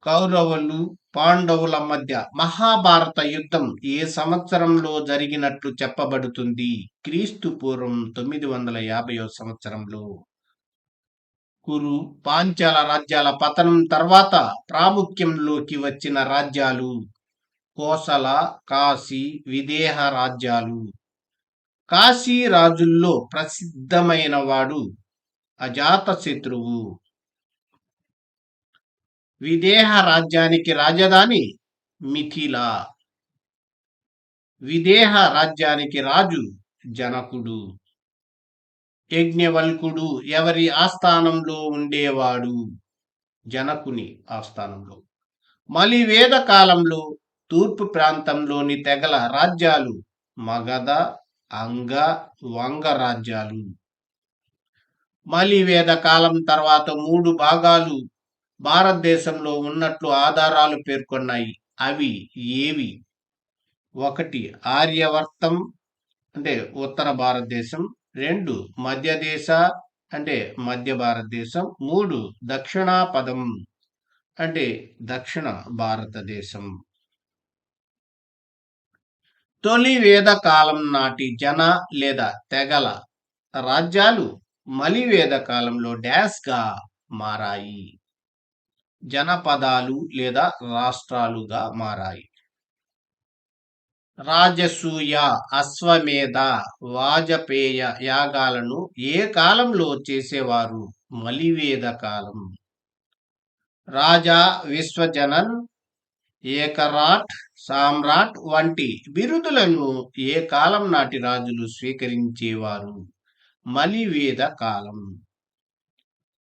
కౌరవులు, పాండవుల మధ్య మహాభారత యుద్ధం ఏ సంవత్సరంలో జరిగినట్లు చెప్పబడుతుంది? క్రీస్తు పూర్వం 950 సంవత్సరంలో. కురు, పాంచాల రాజ్యాల పతనం తర్వాత ప్రాముఖ్యంలోకి వచ్చిన రాజ్యాలు కోసల, కాశీ, విదేహ రాజ్యాలు. కాశీ రాజుల్లో ప్రసిద్ధమైన వాడు అజాతశత్రువు. విదేహ రాజ్యానికి రాజధాని మిథిల. విదేహ రాజ్యానికి రాజు జనకుడు. యజ్ఞవల్కుడు ఎవరి ఆస్థానంలో ఉండేవాడు? జనకుని ఆస్థానంలో. మలివేద కాలంలో తూర్పు ప్రాంతంలోని తెగల రాజ్యాలు మగధ, అంగ, వంగ రాజ్యాలు. మలివేద కాలం తర్వాత 3 భాగాలు భారతదేశంలో ఉన్నట్లు ఆధారాలు పేర్కొన్నాయి. అవి ఏవి? 1 ఆర్యవర్తం అంటే ఉత్తర భారతదేశం. 2 మధ్యదేశ అంటే మధ్య భారతదేశం. 3 దక్షిణాపదం అంటే దక్షిణ భారతదేశం. తొలి వేద కాలం నాటి జన లేదా తెగల రాజ్యాలు మలివేద కాలంలో డాష్ గా మారాయి? జనపదాలు లేదా రాష్ట్రాలుగా మారాయి. రాజసూయ, అశ్వమేధ, వాజపేయ యాగాలను ఏ కాలంలో చేసేవారు? మలివేద కాలం. రాజా, విశ్వజనన్, ఏకరాట్, సామ్రాట్ వంటి బిరుదులను ఏ కాలం నాటి రాజులు స్వీకరించేవారు? మలివేద కాలం.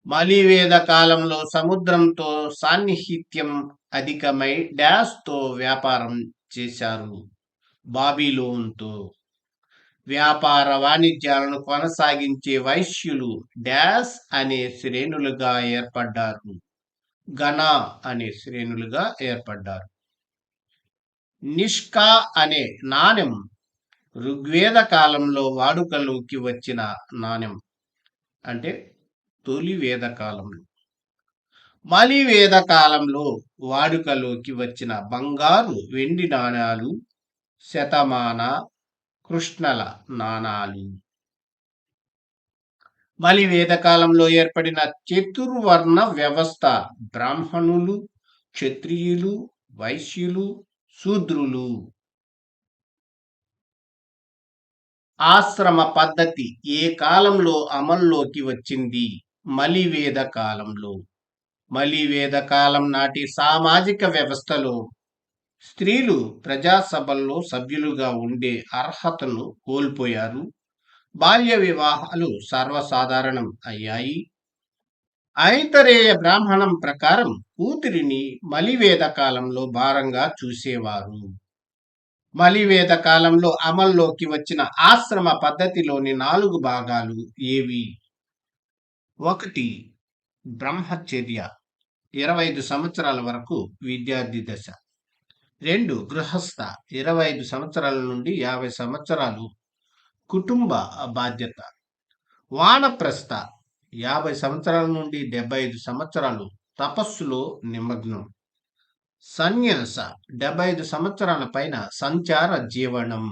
మలివేద కాలంలో సముద్రంతో సాన్నిహిత్యం అధికమై డాష్ తో వ్యాపారం చేశారు? బాబిలోన్తో. వ్యాపార వాణిజ్యాలను కొనసాగించే వైశ్యులు డాష్ అనే శ్రేణులుగా ఏర్పడ్డారు? గణ అనే శ్రేణులుగా ఏర్పడ్డారు. నిష్కా అనే నాణెం ఋగ్వేద కాలంలో వాడుకలోకి వచ్చిన నాణెం అంటే తొలి వేద కాలంలో. మలివేద కాలంలో వాడుకలోకి వచ్చిన బంగారు, వెండి నాణాలు శతమాన, కృష్ణల నాణాలు. మలివేద కాలంలో ఏర్పడిన చతుర్వర్ణ వ్యవస్థ బ్రాహ్మణులు, క్షత్రియులు, వైశ్యులు, శూద్రులు. ఆశ్రమ పద్ధతి ఏ కాలంలో అమల్లోకి వచ్చింది? మలివేద కాలంలో. మలివేద కాలం నాటి సామాజిక వ్యవస్థలో స్త్రీలు ప్రజాసభల్లో సభ్యులుగా ఉండే అర్హతను కోల్పోయారు. బాల్య వివాహాలు సర్వసాధారణం అయ్యాయి. ఐతరేయ బ్రాహ్మణం ప్రకారం కూతురిని మలివేద కాలంలో భారంగా చూసేవారు. మలివేద కాలంలో అమల్లోకి వచ్చిన ఆశ్రమ పద్ధతిలోని 4 భాగాలు ఏవి? 1 బ్రహ్మచర్య 25 సంవత్సరాల వరకు విద్యార్థి దశ. 2 గృహస్థ 25 సంవత్సరాల నుండి 50 సంవత్సరాలు కుటుంబ బాధ్యత. వానప్రస్థ 50 సంవత్సరాల నుండి 75 సంవత్సరాలు తపస్సులో నిమగ్నం. సన్యాస 75 సంవత్సరాల పైన సంచార జీవనం.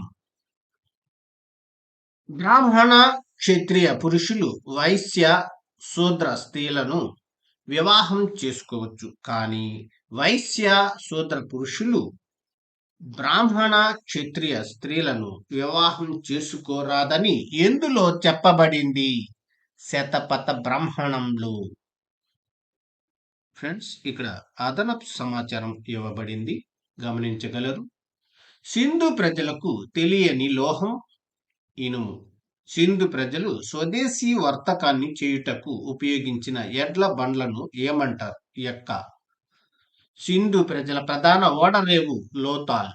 బ్రాహ్మణ క్షత్రియ పురుషులు వైశ్య శూద్ర స్త్రీలను వివాహం చేసుకోవచ్చు, కానీ వైశ్య శూద్ర పురుషులు బ్రాహ్మణ క్షత్రియ స్త్రీలను వివాహం చేసుకోరాదని ఎందులో చెప్పబడింది? శతపథ బ్రాహ్మణంలో. ఫ్రెండ్స్, ఇక్కడ అదనపు సమాచారం ఇవ్వబడింది, గమనించగలరు. సింధు ప్రజలకు తెలియని లోహం ఇనుము. సింధు ప్రజలు స్వదేశీ వర్తకాన్ని చేయుటకు ఉపయోగించిన ఎడ్ల బండ్లను ఏమంటారు? ఎక్క. సింధు ప్రజల ప్రధాన ఓడరేవు లోతాల్.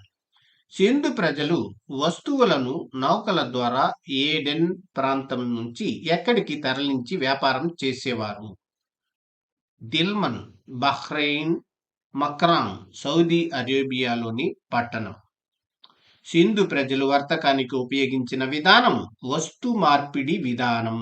సింధు ప్రజలు వస్తువులను నౌకల ద్వారా ఏడెన్ ప్రాంతం నుంచి ఎక్కడికి తరలించి వ్యాపారం చేసేవారు? దిల్మన్, బహ్రెయిన్, మక్రాన్ సౌదీ అరేబియాలోని పట్టణం. సింధు ప్రజలు వర్తకానికి ఉపయోగించిన విధానం వస్తు మార్పిడి విధానం.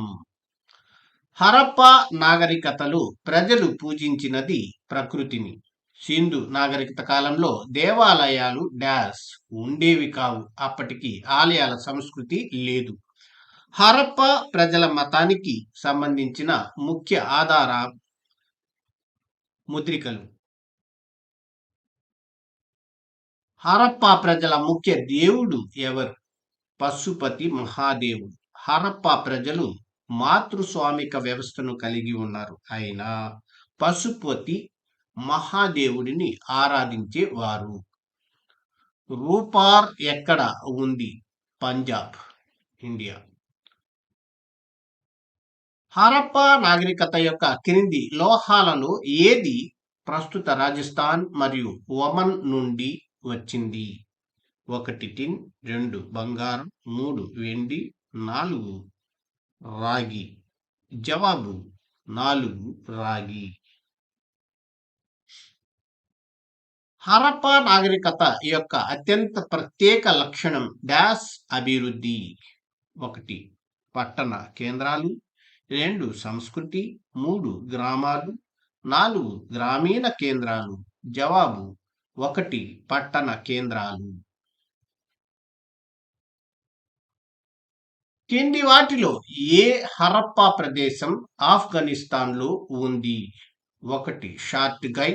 హరప్పా నాగరికతలు ప్రజలు పూజించినది ప్రకృతిని. సింధు నాగరికత కాలంలో దేవాలయాలు డాష్ ఉండేవి కావు, అప్పటికి ఆలయాల సంస్కృతి లేదు. హరప్పా ప్రజల మతానికి సంబంధించిన ముఖ్య ఆధార ముద్రికలు. హరప్పా ప్రజల ముఖ్య దేవుడు ఎవరు? పశుపతి మహాదేవుడు. హరప్పా ప్రజలు మాతృస్వామిక వ్యవస్థను కలిగి ఉన్నారు, అయినా పశుపతి మహాదేవుడిని ఆరాధించేవారు. రూపార్ ఎక్కడ ఉంది? పంజాబ్, ఇండియా. హరప్పా నాగరికత యొక్క క్రింది లోహాలలో ఏది ప్రస్తుత రాజస్థాన్ మరియు ఒమన్ నుండి వచ్చింది? 1 టిన్, 2 బంగారం, 3 వెండి, 4 రాగి. జవాబు 4 రాగి. హరప్పా నాగరికత యొక్క అత్యంత ప్రత్యేక లక్షణం డాష్ అభివృద్ధి. 1 పట్టణ కేంద్రాలు, 2 సంస్కృతి, 3 గ్రామాలు, 4 గ్రామీణ కేంద్రాలు. జవాబు 1 పట్టణ కేంద్రాలు. కింది వాటిలో ఏ హరప్పా ప్రదేశం ఆఫ్ఘనిస్తాన్లో ఉంది? 1 షార్ట్ గై,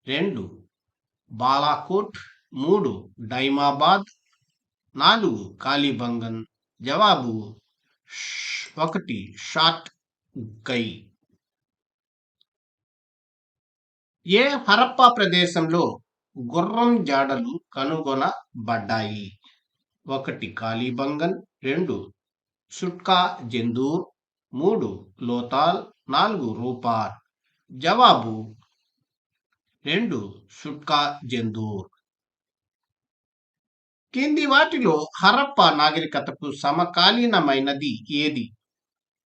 2 బాలాకోట్, 3 డైమాబాద్, 4 కాలిబంగన్. జవాబు 1 షార్ట్ గై. ఏ హరప్పా ప్రదేశంలో గుర్రం జాడలు కనుగొనబడ్డాయి? 1 కాలిబంగన్, 2 సుట్కా జందూర్, 3 లోతాల్, 4 రూపార్. జవాబు 2 సుట్కా జందూర్. కింది వాటిలో హరప్పా నాగరికతకు సమకాలీనమైనది ఏది?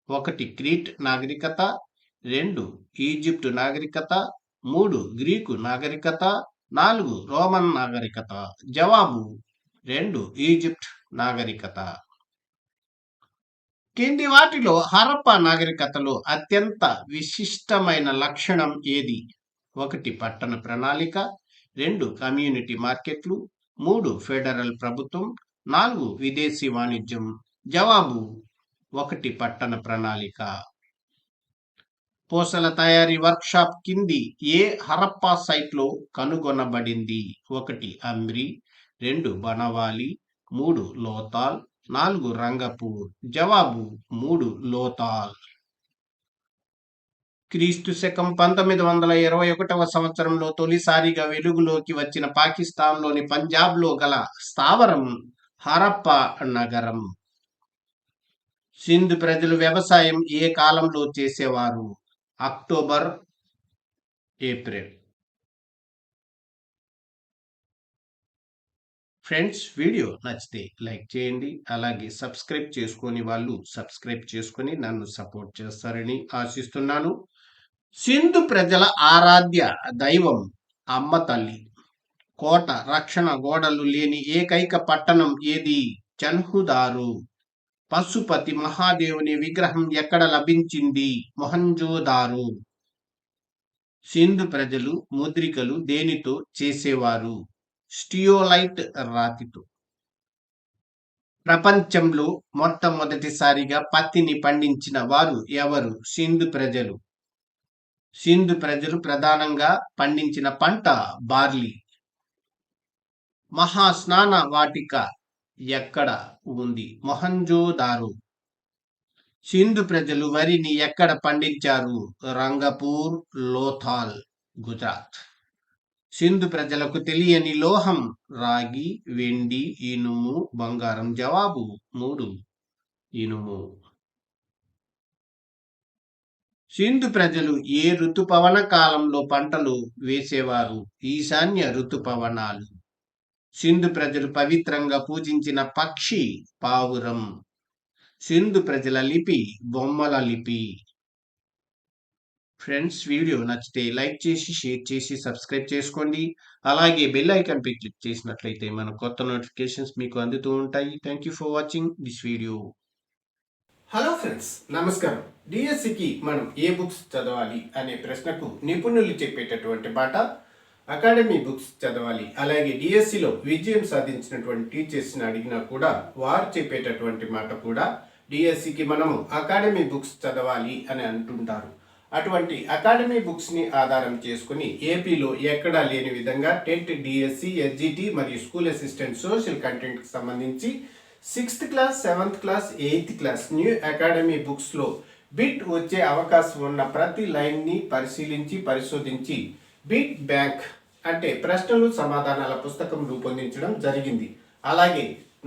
1 క్రీట్ నాగరికత, 2 ఈజిప్టు నాగరికత, 3 గ్రీకు నాగరికత, 4 రోమన్ నాగరికత. జవాబు 2 ఈజిప్ట్ నాగరికత. కింది వాటిలో హరప్పా నాగరికతలో అత్యంత విశిష్టమైన లక్షణం ఏది? 1 పట్టణ ప్రణాళిక, 2 కమ్యూనిటీ మార్కెట్లు, 3 ఫెడరల్ ప్రభుత్వం, 4 విదేశీ వాణిజ్యం. జవాబు 1 పట్టణ ప్రణాళిక. పూసల తయారీ వర్క్షాప్ కింది ఏ హరప్పా సైట్లో కనుగొనబడింది? 1 అమ్రి, 2 బనవాలి, 3 లోతాల్, 4 రంగపూర్. జవాబు 3 లోతాల్. క్రీస్తు శకం 1921 సంవత్సరంలో తొలిసారిగా వెలుగులోకి వచ్చిన పాకిస్తాన్లోని పంజాబ్లో గల స్థావరం హరప్పా నగరం. సింధు ప్రజలు వ్యవసాయం ఏ కాలంలో చేసేవారు? October, April. ఫ్రెండ్స్, వీడియో నచ్చితే లైక్ చేయండి, అలాగే సబ్స్క్రైబ్ చేసుకొని వాళ్ళు సబ్స్క్రైబ్ చేసుకొని నన్ను సపోర్ట్ చేస్తారని ఆశిస్తున్నాను. సింధు ప్రజల ఆరాధ్య దైవం అమ్మ తల్లి. కోట రక్షణ గోడలు లేని ఏకైక పట్టణం ఏది? చన్హుదారు. పశుపతి మహాదేవుని విగ్రహం ఎక్కడ లభించింది? మొహంజోదారో. సింధు ప్రజలు ముద్రికలు దేనితో చేసేవారు? స్టియోలైట్ రాతితో. ప్రపంచంలో మొట్టమొదటిసారిగా పత్తిని పండించిన వారు ఎవరు? సింధు ప్రజలు. సింధు ప్రజలు ప్రధానంగా పండించిన పంట బార్లీ. మహాస్నాన వాటిక ఎక్కడ ఉంది? మొహంజోదారో. సింధు ప్రజలు వరిని ఎక్కడ పండించారు? రంగపూర్, లోథాల్, గుజరాత్. సింధు ప్రజలకు తెలియని లోహం రాగి, వెండి, ఇనుము, బంగారం. జవాబు 3 ఇనుము. సింధు ప్రజలు ఏ ఋతుపవన కాలంలో పంటలు వేసేవారు? ఈశాన్య ఋతుపవనాలు. సింధు ప్రజలు పవిత్రంగా పూజించిన పక్షి పావురం. సింధు ప్రజల లిపి బొమ్మల లిపి. ఫ్రెండ్స్, వీడియో నచ్చితే లైక్ చేసి, షేర్ చేసి, సబ్స్క్రైబ్ చేసుకోండి. అలాగే బెల్ ఐకాన్ పై క్లిక్ చేసినట్లయితే మన కొత్త నోటిఫికేషన్స్ మీకు అందుతూ ఉంటాయి. Thank you for watching this video. Hello friends, నమస్కారం. డిఎస్సికి మనం ఏ బుక్స్ చదవాలి అనే ప్రశ్నకు నిపుణులు చెప్పేటటువంటి మాట అకాడమీ బుక్స్ చదవాలి. అలాగే డిఎస్సిలో విజయం సాధించినటువంటి టీచర్స్ని అడిగినా కూడా వారు చెప్పేటటువంటి మాట కూడా డిఎస్సికి మనము అకాడమీ బుక్స్ చదవాలి అని అంటుంటారు. అటువంటి అకాడమీ బుక్స్ని ఆధారం చేసుకుని ఏపీలో ఎక్కడా లేని విధంగా టెట్, డిఎస్సి, ఎస్జిటి మరియు స్కూల్ అసిస్టెంట్ సోషల్ కంటెంట్కి సంబంధించి 6th class, 7th class, 8th class new academy బుక్స్లో బిట్ వచ్చే అవకాశం ఉన్న ప్రతి లైన్ని పరిశోధించి బిట్ బ్యాంక్ అంటే ప్రశ్నలు సమాధానాల పుస్తకం రూపొందించడం జరిగింది. అలాగే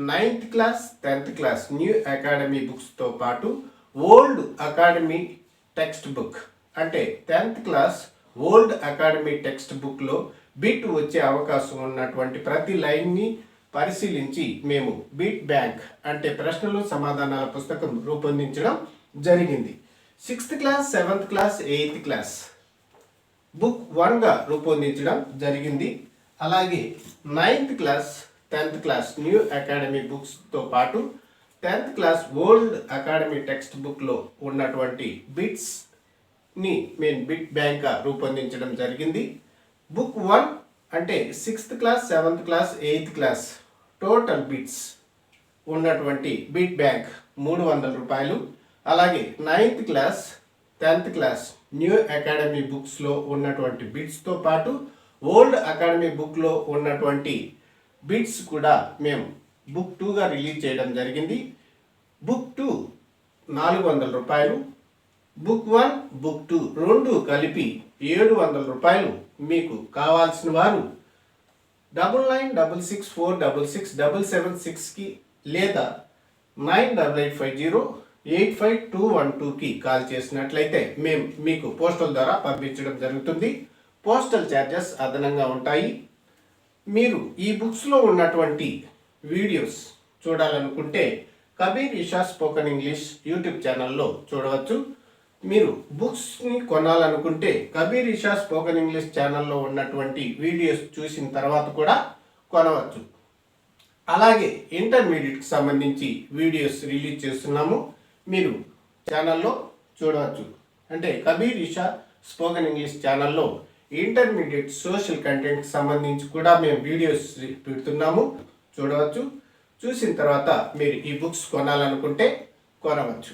9th class, 10th class new academy బుక్స్తో పాటు ఓల్డ్ అకాడమీ టెక్స్ట్ బుక్ అంటే 10th class old academy text బుక్లో బిట్ వచ్చే అవకాశం ఉన్నటువంటి ప్రతి లైన్ని పరిశీలించి మేము బిట్ బ్యాంక్ అంటే ప్రశ్నలు సమాధానాల పుస్తకం రూపొందించడం జరిగింది. 6th class, 7th class, 8th class book 1గా రూపొందించడం జరిగింది. అలాగే 9th class, 10th class new academy బుక్స్తో పాటు 10th class old academy text బుక్లో ఉన్నటువంటి బిట్స్ని మేము బిట్ బ్యాంక్గా రూపొందించడం జరిగింది. బుక్ 1 అంటే 6th class, 7th class, 8th class total bits ఉన్నటువంటి బిట్ బ్యాంక్ 300 రూపాయలు. అలాగే 9th class, 10th class new academy బుక్స్లో ఉన్నటువంటి బిట్స్తో పాటు ఓల్డ్ అకాడమీ బుక్లో ఉన్నటువంటి బిట్స్ కూడా మేము బుక్ 2గా రిలీజ్ చేయడం జరిగింది. బుక్ 2 400 రూపాయలు. బుక్ 1, బుక్ 2 రెండు కలిపి 700 రూపాయలు. మీకు కావాల్సిన వారు 9966466776కి లేదా 9885085212కి కాల్ చేసినట్లయితే మేము మీకు పోస్టల్ ద్వారా పంపించడం జరుగుతుంది. పోస్టల్ ఛార్జెస్ అదనంగా ఉంటాయి. మీరు ఈ బుక్స్లో ఉన్నటువంటి వీడియోస్ చూడాలనుకుంటే Kabir Isha spoken English YouTube ఛానల్లో చూడవచ్చు. మీరు బుక్స్ని కొనాలనుకుంటే కబీర్ ఇషా స్పోకెన్ ఇంగ్లీష్ ఛానల్లో ఉన్నటువంటి వీడియోస్ చూసిన తర్వాత కూడా కొనవచ్చు. అలాగే ఇంటర్మీడియట్కి సంబంధించి వీడియోస్ రిలీజ్ చేస్తున్నాము, మీరు ఛానల్లో చూడవచ్చు. అంటే కబీర్ ఇషా స్పోకెన్ ఇంగ్లీష్ ఛానల్లో ఇంటర్మీడియట్ సోషల్ కంటెంట్కి సంబంధించి కూడా మేము వీడియోస్ పెడుతున్నాము, చూడవచ్చు. చూసిన తర్వాత మీరు ఈ బుక్స్ కొనాలనుకుంటే కొనవచ్చు.